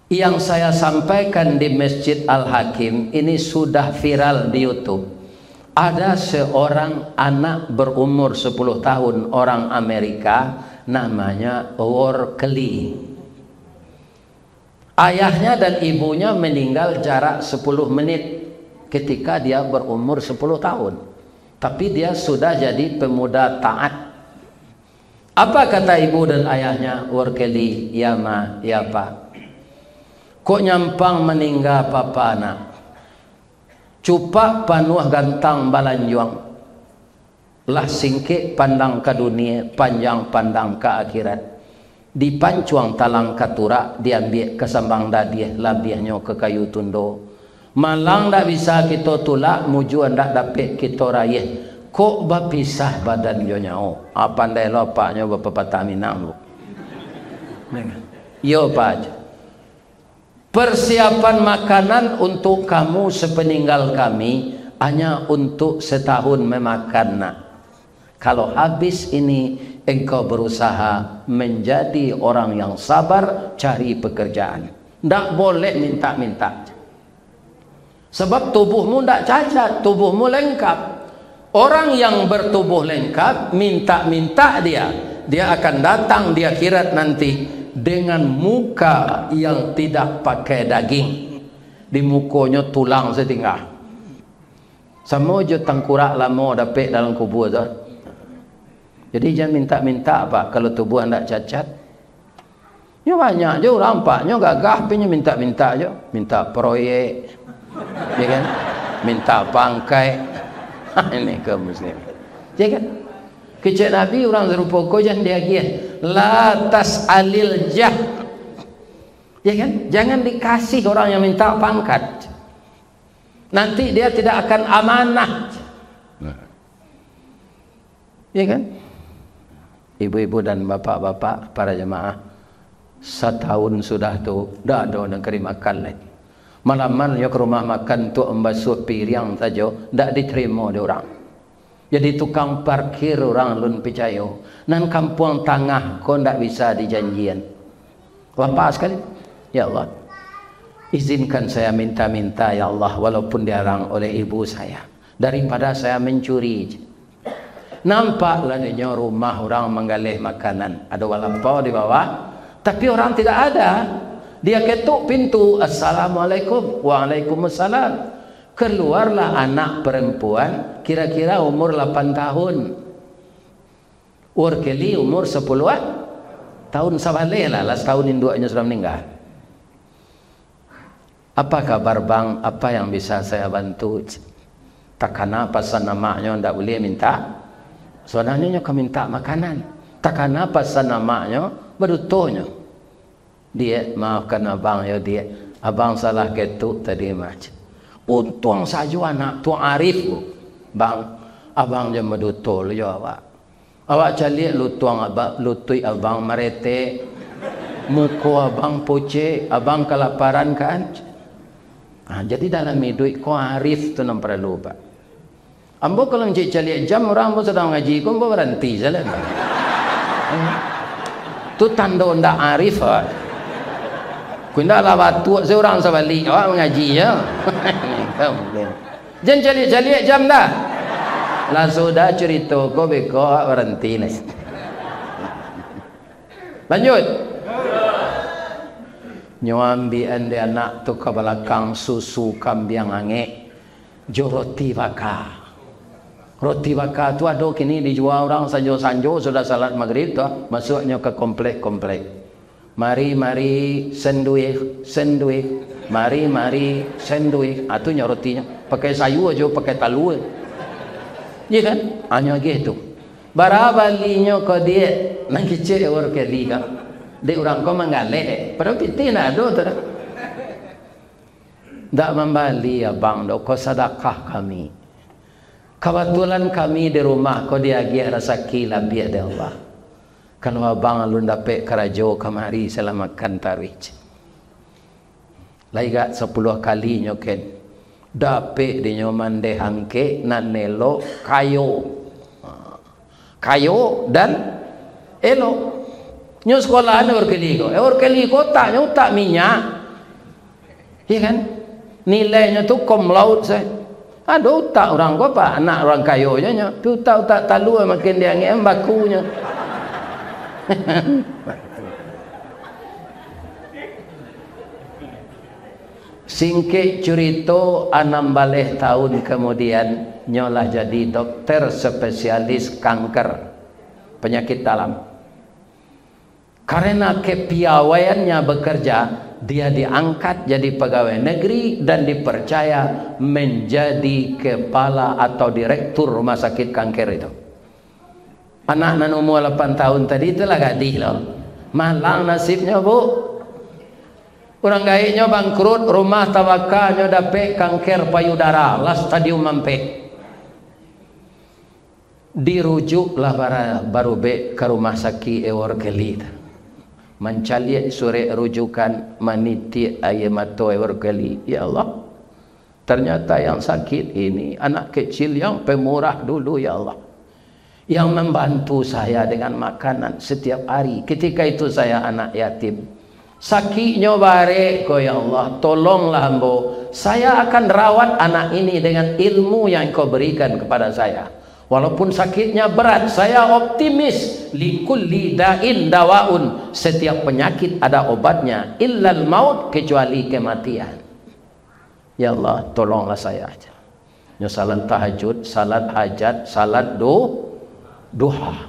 Yang saya sampaikan di Masjid Al-Hakim ini sudah viral di YouTube. Ada seorang anak berumur 10 tahun orang Amerika namanya Workley. Ayahnya dan ibunya meninggal jarak 10 menit ketika dia berumur 10 tahun. Tapi dia sudah jadi pemuda taat. Apa kata ibu dan ayahnya Workley? Ya ma, ya pak. Kok nyampang meninggal papa anak? Cupak panuh gantang balanjuang. Lah singkik pandang ke dunia, panjang pandang ke akhirat. Dipancuang talang katura, diambil kesambang dadiah, labiahnya ke kayu tundo. Malang tak bisa kita tulak, mujuan tak dapat kita rayah. Kok berpisah badan jo nyao? Apa pandai lopaknya berpepatah Minang bu? Yo pak. Persiapan makanan untuk kamu sepeninggal kami hanya untuk setahun memakan nak. Kalau habis ini engkau berusaha menjadi orang yang sabar cari pekerjaan. Tak boleh minta-minta. Sebab tubuhmu tak cacat, tubuhmu lengkap. Orang yang bertubuh lengkap minta-minta dia akan datang di akhirat nanti dengan muka yang tidak pakai daging. Di mukanya tulang setinggal. Sama je tangkurak lama dapat dalam kubur tu. Jadi jangan minta-minta apa kalau tubuh anda cacat. Nya banyak je orang paknya gagah punya minta-minta je, minta proyek. Ya kan? Minta pangkai. Ini kaum muslim. Ya kan? Kecik Nabi orang serupa kau jangan dia kia. La tas'alil jah. Ya kan? Jangan dikasih orang yang minta pangkat. Nanti dia tidak akan amanah. Ya kan? Ibu-ibu dan bapak-bapak para jemaah, setahun sudah tu dah ada negeri makan lagi. Malaman ya ke rumah makan tu membasuh piring saja tak diterima dia orang. Jadi tukang parkir orang lun percaya. Nan kampung tengah kau tak bisa dijanjian. Apa sekali? Ya Allah, izinkan saya minta-minta ya Allah walaupun diarang oleh ibu saya. Daripada saya mencuri. Nampaklah dia rumah orang menggalih makanan. Ada walaupau di bawah. Tapi orang tidak ada. Dia ketuk pintu, assalamualaikum, waalaikumsalam. Keluarlah anak perempuan, kira-kira umur 8 tahun. Workley umur 10 tahun sabale lah, setahun induknya sudah meninggal. Apa kabar bang? Apa yang bisa saya bantu? Takana pesan namanya ndak boleh minta. Soalnya nyoka minta makanan. Takana pesan namanya berutuhnya. Dia maafkan abang ya dia. Abang salah ketuk tadi macam. Untung saja anak tuan Arif bu. Bang, abang je berutul ya awak. Awak cari lutuang abang, lutui abang merete. Muka abang pucet, abang kelaparan kan? Jadi dalam hidup kau Arif tu nampak perlu pak. Ambo kalau cik calik jam orang ambo sedang ngaji, kau ambo berhenti jalan. Tu tanda ndak Arif pak. Kau ndak lah batu seorang sebalik awak mengaji ya. Jangan calik jam dah. Lah sudah cerita kau beko berhenti nih. Lanjut. Nyambi ande anak tu ke belakang susu kambing ange jo roti bakar. Roti bakar tu ada kini dijual orang sanjo-sanjo sudah salat maghrib tu masuknya ke komplek-komplek. Mari sendui. Mari sendui. Atunya rotinya pakai sayur aja pakai talu. Iya kan? Hanya gitu. Barabalinya ke dia nang kecil orang kali kan. Dia orang kau menggalek, padahal kita nak ada tu. Tak membali abang dok kau sedekah kami. Kebetulan kami di rumah kau diagih rasa kila biar dia Allah. Kalau abang lu dapat kerajo kemari selamatkan tarwih. Laigat 10 kali nyoken. Dapat di nyoman de hangke nan nelo kayo dan elo. Nyo sekolah ni orkeli ko tak nyutak minyak. Iya kan? Nilainya tu cum laude saya. Ada utak orang ko apa? Anak orang kayonya nya. Tu utak talu makin dia ngem bakunya. Singkit cerita 16 tahun kemudian nyolah jadi dokter spesialis kanker penyakit dalam. Karena kepiawaiannya bekerja, dia diangkat jadi pegawai negeri dan dipercaya menjadi kepala atau direktur rumah sakit kanker itu. Anak nan umur 8 tahun tadi itulah gadis loh. Malang nasibnya bu. Orang gaiknya bangkrut, rumah tawakalnya dapat kanker payudara, lah stadium mampe. Dirujuklah baru be ke rumah sakit ewar kelit. Mencari sore rujukan maniti ayamato ewar-kali. Ya Allah, ternyata yang sakit ini anak kecil yang pemurah dulu ya Allah, yang membantu saya dengan makanan setiap hari ketika itu saya anak yatim. Sakitnya bare ko ya Allah, tolonglah hamba, saya akan rawat anak ini dengan ilmu yang kau berikan kepada saya. Walaupun sakitnya berat, saya optimis. Likulli da'in dawaun. Setiap penyakit ada obatnya. Illal maut, kecuali kematian. Ya Allah, tolonglah saya aja. Salat tahajud, salat hajat, salat duha.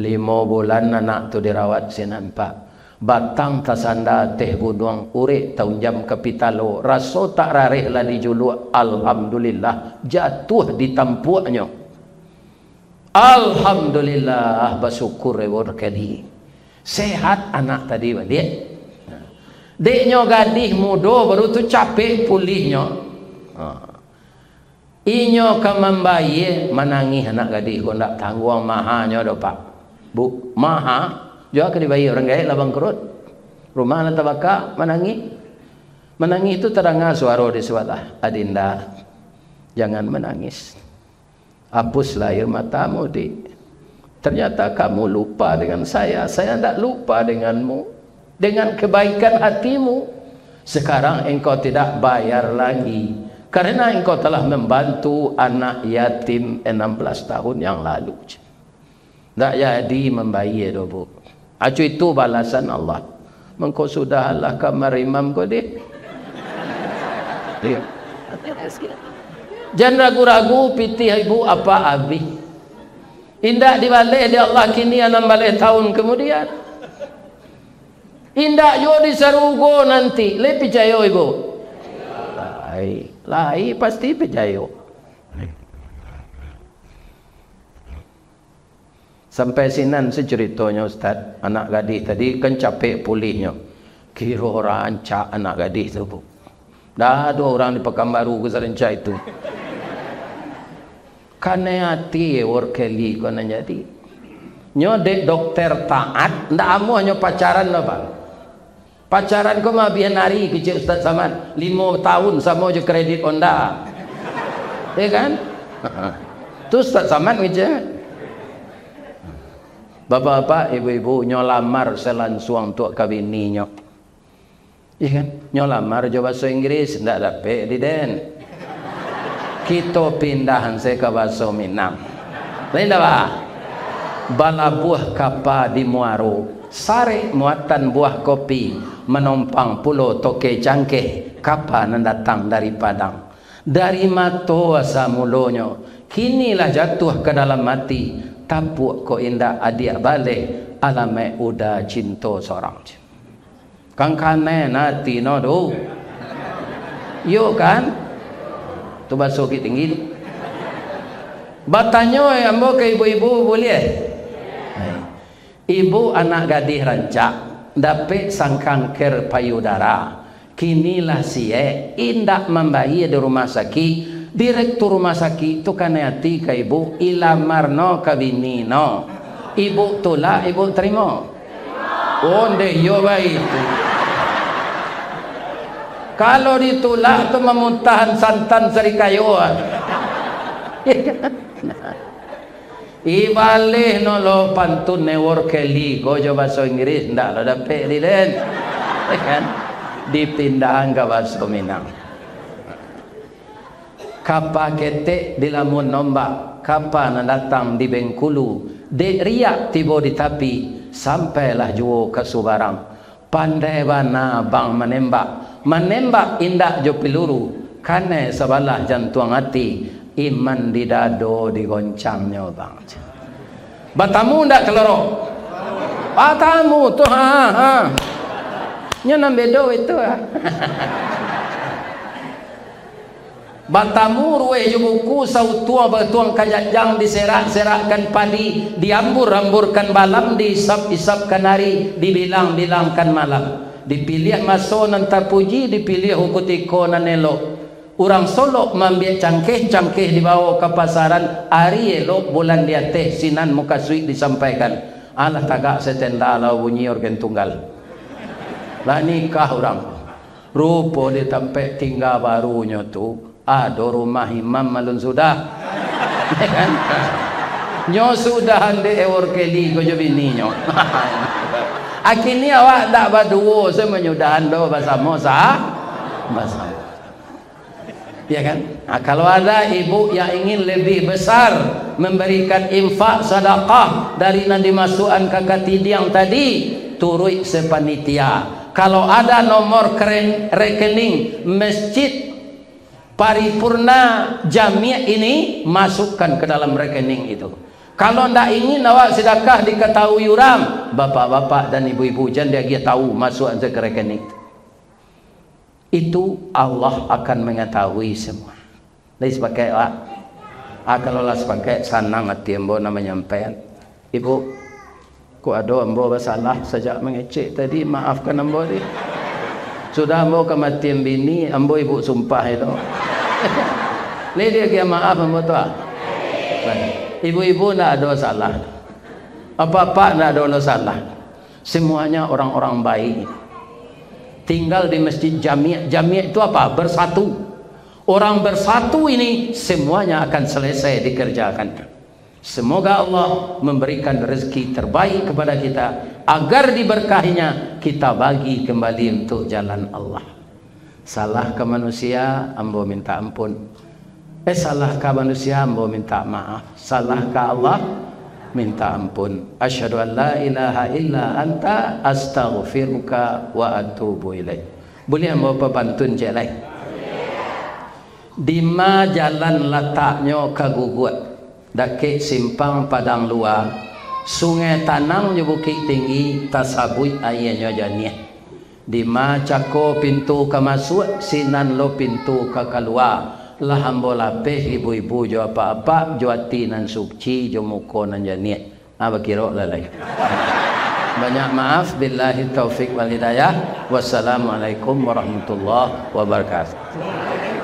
5 bulan anak tu dirawat sinampak. Batang tasanda teh gunung urek tahun jam kapitalo raso tak rareh lah dijuluk. Alhamdulillah jatuh di tampuknya. Alhamdulillah bersyukur reward kali. Sehat anak tadi balik. Deknya gadis muda baru tu capek pulihnya. Inyo kamambaye menangis anak gadis ko ndak tangguang mahanya do pak. Bu maha juga ke dibayi orang gaya lah bangkrut. Rumah nak tabaka menangis. Menangis itu terdengar suara di sebelah. Adinda, jangan menangis. Hapuslah air matamu dik. Ternyata kamu lupa dengan saya tidak lupa denganmu. Dengan kebaikan hatimu. Sekarang engkau tidak bayar lagi. Karena engkau telah membantu anak yatim 16 tahun yang lalu. Tak jadi membayar do bu. Acu itu balasan Allah. Mengkau sudahlah kamar imam kau deh. Jangan ragu-ragu pitih ibu apa abi. Indah dibalik dia Allah kini 16 tahun kemudian. Indak yo disarugo nanti. Le picayo ibu. Lai pasti picayo. Sampai sinan seceritonya Ustaz, anak gadis tadi kan capek pulihnya. Kira orang ancak anak gadis tu. Dah ada orang di Pekanbaru ke Serenca itu. Karena hati workeli kau nak jadi. Nyo dek dokter taat, ndak amu hanya pacaran lah pak. Pacaran kau mah biar nari kecil Ustaz Samad 5 tahun sama je kredit Honda. Ya kan? Tu Ustaz Samad kerja. Bapak-bapak, ibu-ibu nyo lamar selansuang tuk kawini nyo. Iya kan? Nyo lamar jo bahasa Inggris ndak dapat di den. Kita pindahan saya ke bahasa Minang. Lain dah pak? Bala buah kapa di Muaro, sare muatan buah kopi, menompang pulau toke cangkeh, kapa nan datang dari Padang. Dari mato asa mulonyo, kinilah jatuh ke dalam mati, tapuk ko indah adik balik, alame udah cinta seorang. Kang kane nati no do. Yo kan? Tu basuh ki tinggi. Batanyo ambo ke ibu-ibu boleh. Ibu anak gadis rancak dapat sangkanker payudara. Kinilah sie indak membayi di rumah sakit. Direktur rumah sakit tu kan hati ke ibu ilamarno kabini no. Ibu tolak ibu terima. Onde yo baik itu. Kalau ditolak tu memuntahan santan serikayo. Ibalih no lo pantun newor keli gojo bahasa Inggris ndak lo dapat di den. Kan dipindahan ke bahasa Minang. Kapa ketek di lamun nombak, kapa nak datang di Bengkulu, dek riak tiba di tapi, sampailah juo ke Subarang. Pandai bana bang menembak indak jo peluru, kane sebalah jantung hati, iman di dado digoncangnya bang. Batamu ndak keloro? Batamu tu ha. Nyo bedo itu ha. Batamu ruwe jo buku sautua batuang kajajang diserak-serakkan padi, diambur-amburkan balam, diisap-isapkan hari, dibilang-bilangkan malam. Dipilih maso nan terpuji, dipilih hukutiko nan elok. Orang Solo mambiak cangkeh-cangkeh dibawa ke pasaran, hari elok bulan dia teh sinan muka suik disampaikan. Alah tagak setenda lah bunyi organ tunggal. Lah nikah orang. Rupa dia sampai tinggal barunya tu. Ada rumah imam malun sudah. Kan? Nyo sudah ande ewor keli ko jo bini nyo. Akini awak dak baduo saya menyudahan do basamo sa. Basamo. Ya kan? Nah, kalau ada ibu yang ingin lebih besar memberikan infak sedekah dari yang dimasukkan ke katidiang tadi, turut sepanitia. Kalau ada nomor rekening masjid paripurna jamiah ini, masukkan ke dalam rekening itu. Kalau ndak ingin awak sedekah diketahui orang, bapak-bapak dan ibu-ibu jangan dia tahu masukkan ke rekening. Itu Allah akan mengetahui semua. Jadi sebagai kalau lah sebagai sanang hati ambo nama nyampean. Ibu, ku ada ambo bersalah sejak mengecek tadi, maafkan ambo ni. Sudah ambo kematian bini, ambo ibu sumpah itu. Ni dia kira maaf ambo tu. Ibu-ibu nak ada salah. Apa-apa nak ada salah. Semuanya orang-orang baik. Tinggal di masjid jamiah. Jamiah itu apa? Bersatu. Orang bersatu ini semuanya akan selesai dikerjakan. Semoga Allah memberikan rezeki terbaik kepada kita, agar diberkahinya kita bagi kembali untuk jalan Allah. Salah ke manusia, ambo minta ampun. Salah ke manusia, ambo minta maaf. Salah ke Allah, minta ampun. Asyhadu an la ilaha illa anta astaghfiruka wa atubu ilaik. Boleh ambo pantun je lain. Di ma jalan letaknya kagugut, dake simpang padang luar, sungai tanang je bukit tinggi, tasabui ayahnya janiah. Di ma cako pintu ke masuk, sinan lo pintu ke keluar. Lah hambo lapeh ibu-ibu jo apa-apa, jo hati nan suci, jo muko nan janiat. Apa kira lalai. Banyak maaf, billahi taufik wal hidayah. Wassalamualaikum warahmatullahi wabarakatuh.